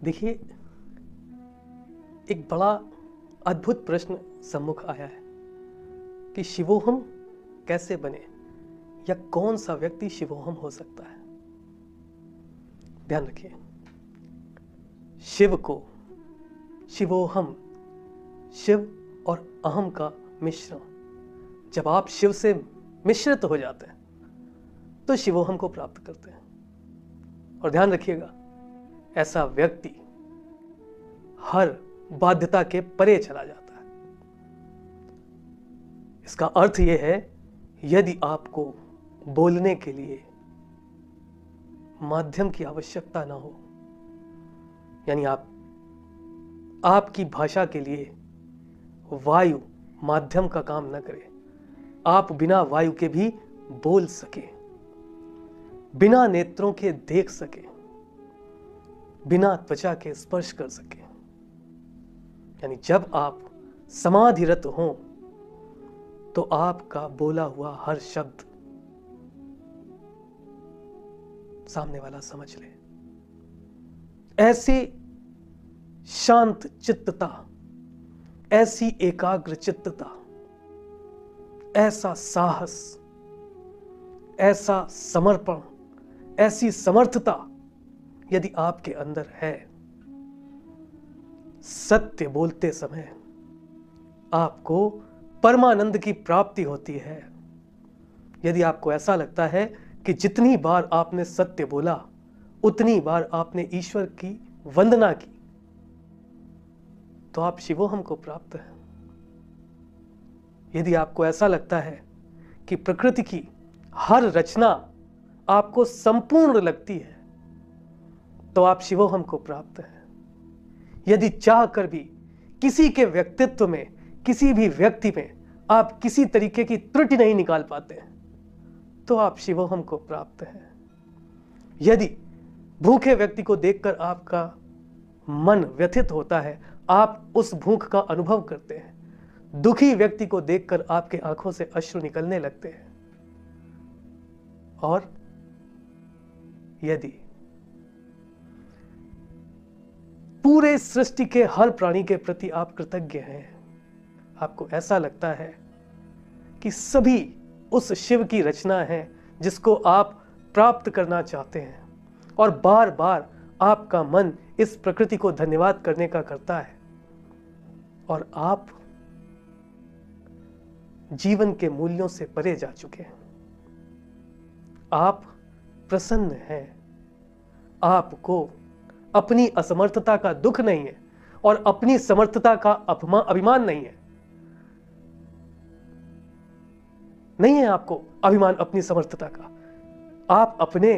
देखिए, एक बड़ा अद्भुत प्रश्न सम्मुख आया है कि शिवोहम कैसे बने या कौन सा व्यक्ति शिवोहम हो सकता है। ध्यान रखिए, शिव को शिवोहम, शिव और अहम का मिश्रण, जब आप शिव से मिश्रित हो जाते हैं तो शिवोहम को प्राप्त करते हैं। और ध्यान रखिएगा, ऐसा व्यक्ति हर बाध्यता के परे चला जाता है। इसका अर्थ यह है, यदि आपको बोलने के लिए माध्यम की आवश्यकता ना हो, यानी आपकी भाषा के लिए वायु माध्यम का काम न करे, आप बिना वायु के भी बोल सके, बिना नेत्रों के देख सके, बिना त्वचा के स्पर्श कर सके, यानी जब आप समाधिरत हो तो आपका बोला हुआ हर शब्द सामने वाला समझ ले। ऐसी शांत चित्तता, ऐसी एकाग्र चित्तता, ऐसा साहस, ऐसा समर्पण, ऐसी समर्थता यदि आपके अंदर है, सत्य बोलते समय आपको परमानंद की प्राप्ति होती है। यदि आपको ऐसा लगता है कि जितनी बार आपने सत्य बोला उतनी बार आपने ईश्वर की वंदना की, तो आप शिवोहम को प्राप्त हैं। यदि आपको ऐसा लगता है कि प्रकृति की हर रचना आपको संपूर्ण लगती है, तो आप शिवोहम को प्राप्त हैं। यदि चाह कर भी किसी के व्यक्तित्व में, किसी भी व्यक्ति में आप किसी तरीके की त्रुटि नहीं निकाल पाते हैं, तो आप शिवोहम को प्राप्त हैं। यदि भूखे व्यक्ति को देखकर आपका मन व्यथित होता है, आप उस भूख का अनुभव करते हैं। दुखी व्यक्ति को देखकर आपके आंखों से अश्रु निकलने लगते हैं। और यदि पूरे सृष्टि के हर प्राणी के प्रति आप कृतज्ञ हैं, आपको ऐसा लगता है कि सभी उस शिव की रचना है जिसको आप प्राप्त करना चाहते हैं, और बार बार आपका मन इस प्रकृति को धन्यवाद करने का करता है, और आप जीवन के मूल्यों से परे जा चुके हैं, आप प्रसन्न हैं, आपको अपनी असमर्थता का दुख नहीं है और अपनी समर्थता का अभिमान नहीं है। नहीं है आपको अभिमान अपनी समर्थता का। आप अपने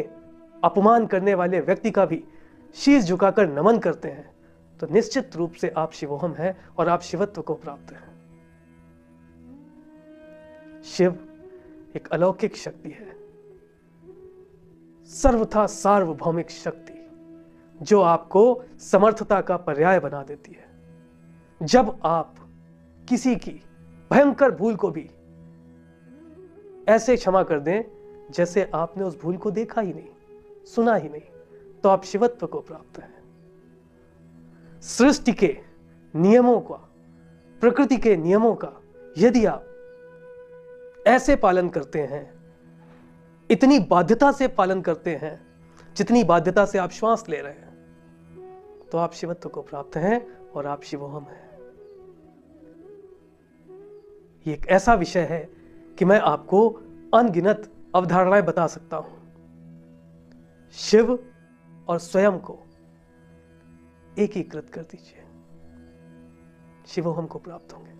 अपमान करने वाले व्यक्ति का भी शीश झुकाकर नमन करते हैं, तो निश्चित रूप से आप शिवोहम हैं और आप शिवत्व को प्राप्त हैं। शिव एक अलौकिक शक्ति है, सर्वथा सार्वभौमिक शक्ति, जो आपको समर्थता का पर्याय बना देती है। जब आप किसी की भयंकर भूल को भी ऐसे क्षमा कर दें जैसे आपने उस भूल को देखा ही नहीं, सुना ही नहीं, तो आप शिवत्व को प्राप्त हैं। सृष्टि के नियमों का, प्रकृति के नियमों का यदि आप ऐसे पालन करते हैं, इतनी बाध्यता से पालन करते हैं जितनी बाध्यता से आप श्वास ले रहे हैं, तो आप शिवत्व को प्राप्त हैं और आप शिवोहम हैं। ये एक ऐसा विषय है कि मैं आपको अनगिनत अवधारणाएं बता सकता हूं। शिव और स्वयं को एकीकृत कर दीजिए, शिवोहम को प्राप्त होंगे।